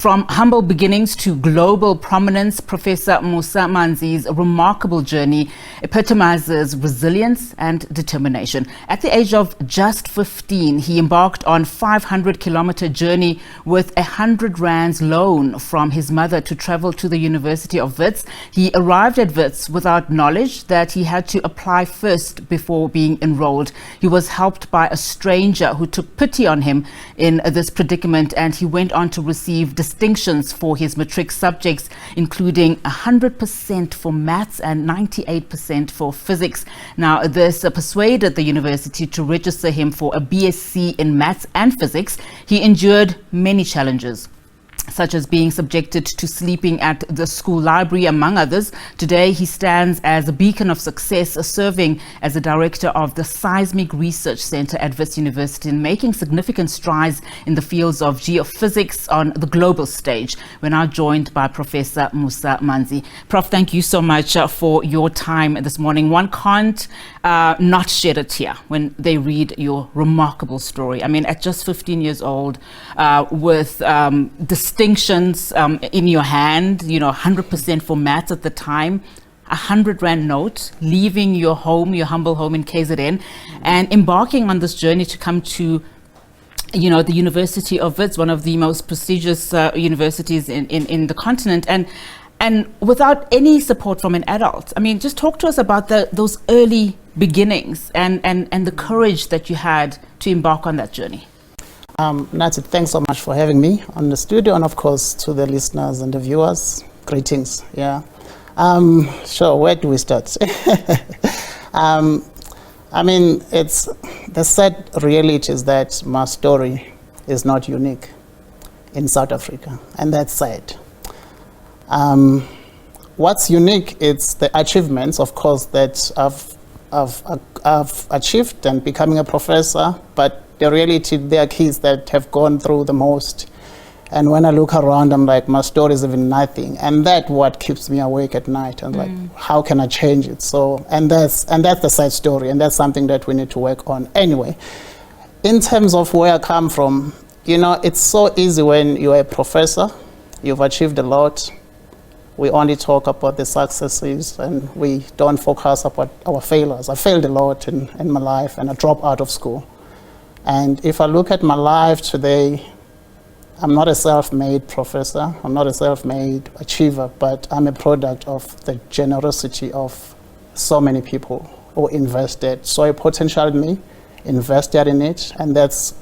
From humble beginnings to global prominence, Professor Musa Manzi's remarkable journey epitomizes resilience and determination. At the age of just 15, he embarked on a 500-kilometer journey with 100 rands loan from his mother to travel to the University of Wits. He arrived at Wits without knowledge that he had to apply first before being enrolled. He was helped by a stranger who took pity on him in this predicament, and he went on to receive distinctions for his Matric subjects, including 100% for maths and 98% for physics. Now, this persuaded the university to register him for a BSc in maths and physics. He endured many challenges, such as being subjected to sleeping at the school library, among others. Today, he stands as a beacon of success, serving as the director of the Seismic Research Centre at Wits University and making significant strides in the fields of geophysics on the global stage. We're now joined by Professor Musa Manzi. Prof, thank you so much for your time this morning. One can't not shed a tear when they read your remarkable story. I mean, at just 15 years old, with distinctions in your hand, 100% for maths at the time, 100 rand note, leaving your home, your humble home in KZN, and embarking on this journey to come to the University of Wits, one of the most prestigious universities in the continent, and without any support from an adult. I mean, just talk to us about those early beginnings and the courage that you had to embark on that journey. Nancy, thanks so much for having me on the studio, and of course to the listeners and the viewers, greetings. Sure, where do we start? I mean, it's the sad reality is that my story is not unique in South Africa, and that's sad. What's unique is the achievements, of course, that I've achieved and becoming a professor, but the reality, there are kids that have gone through the most. And when I look around, I'm like, my story is even nothing. And that's what keeps me awake at night. And like, how can I change it? So, and that's the side story. And that's something that we need to work on. Anyway, in terms of where I come from, it's so easy when you're a professor, you've achieved a lot. We only talk about the successes and we don't focus about our failures. I failed a lot in my life and I dropped out of school. And if I look at my life today, I'm not a self-made professor, I'm not a self-made achiever, but I'm a product of the generosity of so many people who invested, saw a potential in me, invested in it, and that's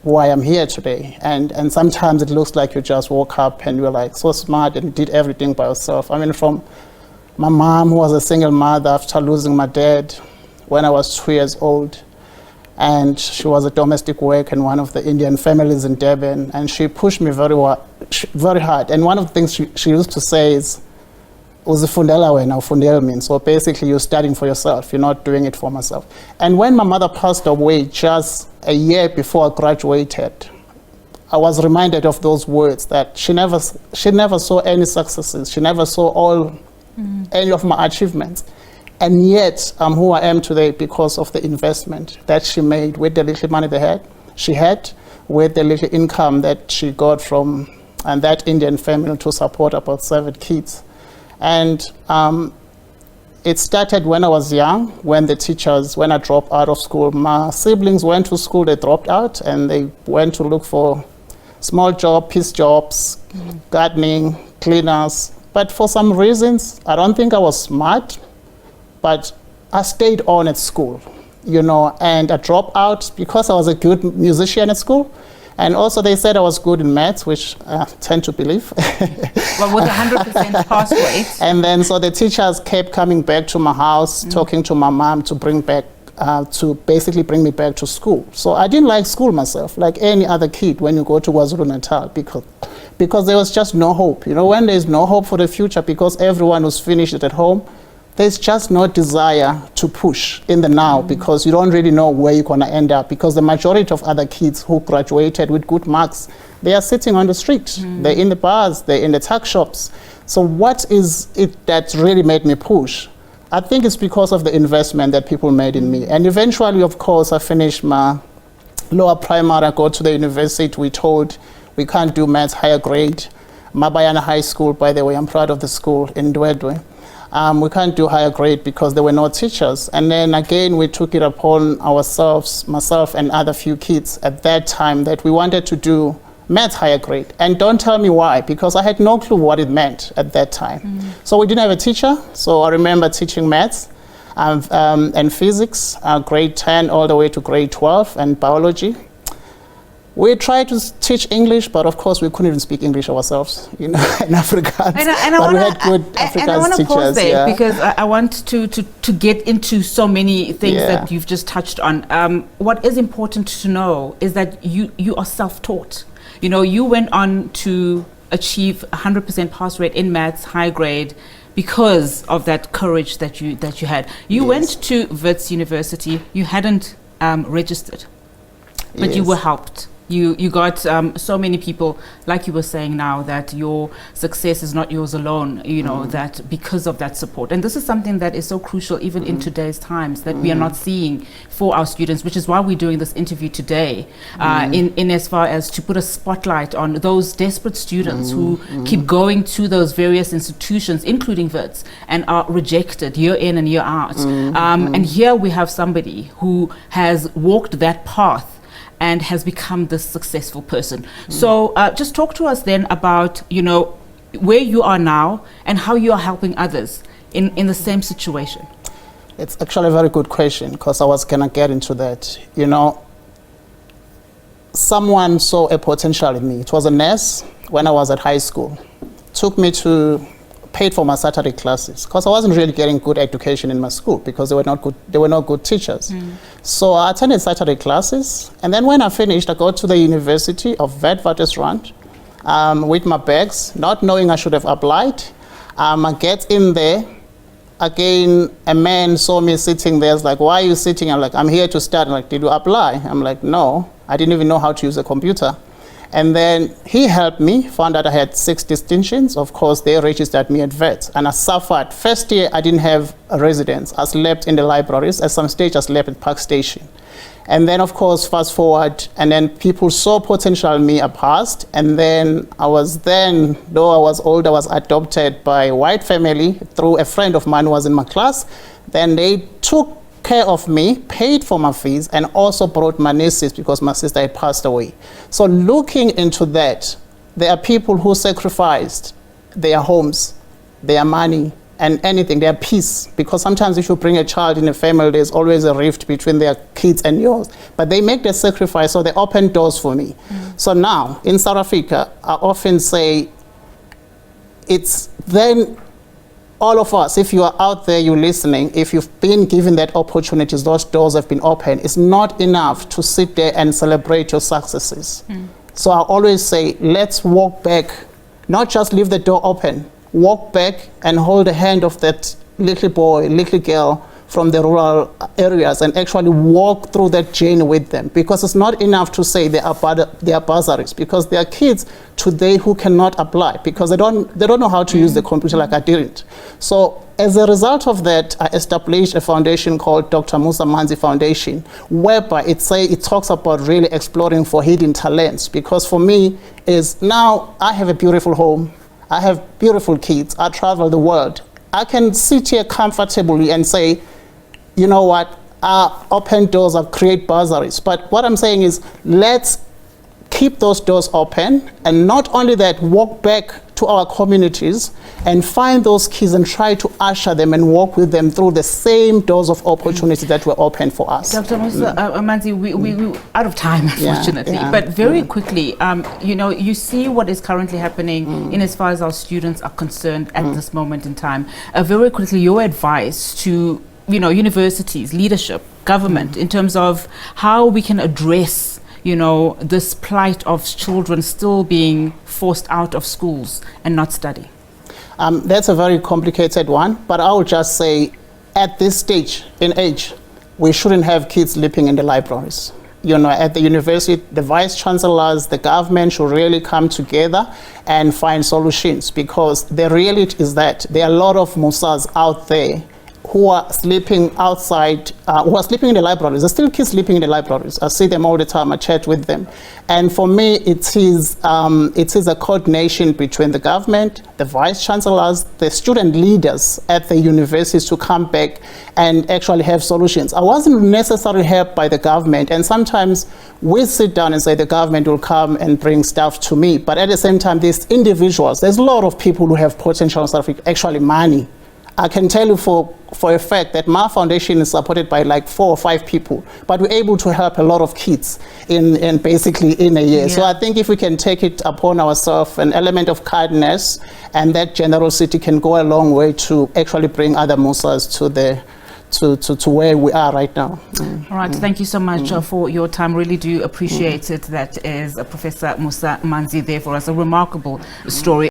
why I'm here today. And sometimes it looks like you just woke up and you're like so smart and did everything by yourself. I mean, from my mom, who was a single mother after losing my dad when I was 2 years old, and she was a domestic worker in one of the Indian families in Durban, and she pushed me very hard. And one of the things she used to say is, "Uzifundela wena, ufundela mina." So basically, you're studying for yourself. You're not doing it for myself. And when my mother passed away, just a year before I graduated, I was reminded of those words that she never saw any successes. She never saw any of my achievements. And yet, I'm who I am today because of the investment that she made with the little money she had, with the little income that she got from that Indian family to support about 7 kids. And it started when I was young, when I dropped out of school. My siblings went to school, they dropped out, and they went to look for small jobs, piece jobs, gardening, cleaners. But for some reasons, I don't think I was smart, but I stayed on at school, and I dropped out because I was a good musician at school. And also they said I was good in maths, which I tend to believe. Well, with 100% pass rate. And then so the teachers kept coming back to my house, talking to my mom to basically bring me back to school. So I didn't like school myself, like any other kid when you go to KwaZulu-Natal, because there was just no hope. When there's no hope for the future because everyone was finished at home, there's just no desire to push in the now because you don't really know where you're going to end up, because the majority of other kids who graduated with good marks, they are sitting on the street. They're in the bars, they're in the tuck shops. So what is it that really made me push? I think it's because of the investment that people made in me. And eventually, of course, I finished my lower primary, I go to the university, we told we can't do maths higher grade. Mabayana High School, by the way, I'm proud of the school in Dwedwe. We can't do higher grade because there were no teachers. And then again, we took it upon ourselves, myself and other few kids at that time, that we wanted to do maths higher grade. And don't tell me why, because I had no clue what it meant at that time. So we didn't have a teacher. So I remember teaching maths and physics, grade 10 all the way to grade 12, and biology. We tried to teach English, but of course we couldn't even speak English ourselves, in Afrikaans. And I want to pause there, because I want to get into so many things that you've just touched on. What is important to know is that you are self-taught. You went on to achieve 100% pass rate in maths, high grade, because of that courage that you had. You went to Wits University. You hadn't registered, but you were helped. You got so many people, like you were saying now, that your success is not yours alone, that because of that support. And this is something that is so crucial even in today's times, that we are not seeing for our students, which is why we're doing this interview today, in as far as to put a spotlight on those desperate students who keep going to those various institutions, including Wits, and are rejected year in and year out. And here we have somebody who has walked that path and has become this successful person. So just talk to us then about, where you are now and how you are helping others in the same situation. It's actually a very good question, because I was gonna get into that. Someone saw a potential in me. It was a nurse when I was at high school. Took me to paid for my Saturday classes, because I wasn't really getting good education in my school because they were not good teachers. So I attended Saturday classes, and then when I finished, I go to the University of Witwatersrand with my bags, not knowing I should have applied. I get in there. Again, a man saw me sitting there. He's like, "Why are you sitting?" I'm like, "I'm here to start." I'm like, "Did you apply?" I'm like, "No, I didn't even know how to use a computer." And then he helped me, found out I had 6 distinctions. Of course, they registered me at Wits, and I suffered. First year, I didn't have a residence. I slept in the libraries. At some stage, I slept at Park Station. And then, of course, fast forward, and then people saw potential in me. I passed, and then though I was old, I was adopted by a white family through a friend of mine who was in my class. Then they took care of me, paid for my fees, and also brought my nieces because my sister had passed away. So looking into that, there are people who sacrificed their homes, their money, and anything, their peace. Because sometimes if you bring a child in a family, there's always a rift between their kids and yours. But they make the sacrifice, so they open doors for me. So now, in South Africa, I often say, it's then all of us, if you are out there, you're listening, if you've been given that opportunities, those doors have been opened, it's not enough to sit there and celebrate your successes. So I always say, let's walk back, not just leave the door open, walk back and hold the hand of that little boy, little girl from the rural areas and actually walk through that journey with them. Because it's not enough to say they are bursaries, because there are kids today who cannot apply because they don't know how to use the computer like I didn't. So as a result of that, I established a foundation called Dr. Musa Manzi Foundation, whereby it talks about really exploring for hidden talents. Because for me, is now I have a beautiful home, I have beautiful kids, I travel the world. I can sit here comfortably and say, you know what, open doors, create bursaries. But what I'm saying is, let's keep those doors open, and not only that, walk back to our communities and find those kids and try to usher them and walk with them through the same doors of opportunity that were open for us. Dr. Musa Manzi, we're out of time, unfortunately. But very quickly, you see what is currently happening in as far as our students are concerned at this moment in time. Very quickly, your advice to universities, leadership, government, in terms of how we can address this plight of children still being forced out of schools and not study? That's a very complicated one, but I would just say at this stage in age, we shouldn't have kids sleeping in the libraries. At the university, the vice chancellors, the government should really come together and find solutions, because the reality is that there are a lot of Musas out there who are sleeping outside, who are sleeping in the libraries. There's still kids sleeping in the libraries. I see them all the time. I chat with them. And for me, it is a coordination between the government, the vice chancellors, the student leaders at the universities to come back and actually have solutions. I wasn't necessarily helped by the government, and sometimes we sit down and say the government will come and bring stuff to me, but at the same time, these individuals, there's a lot of people who have potential stuff, actually money. I can tell you for a fact that my foundation is supported by like 4 or 5 people, but we're able to help a lot of kids in basically in a year. Yeah. So I think if we can take it upon ourselves, an element of kindness and that generosity can go a long way to actually bring other Musas to where we are right now. All right, thank you so much for your time. Really do appreciate it. That is Professor Musa Manzi there for us. A remarkable story.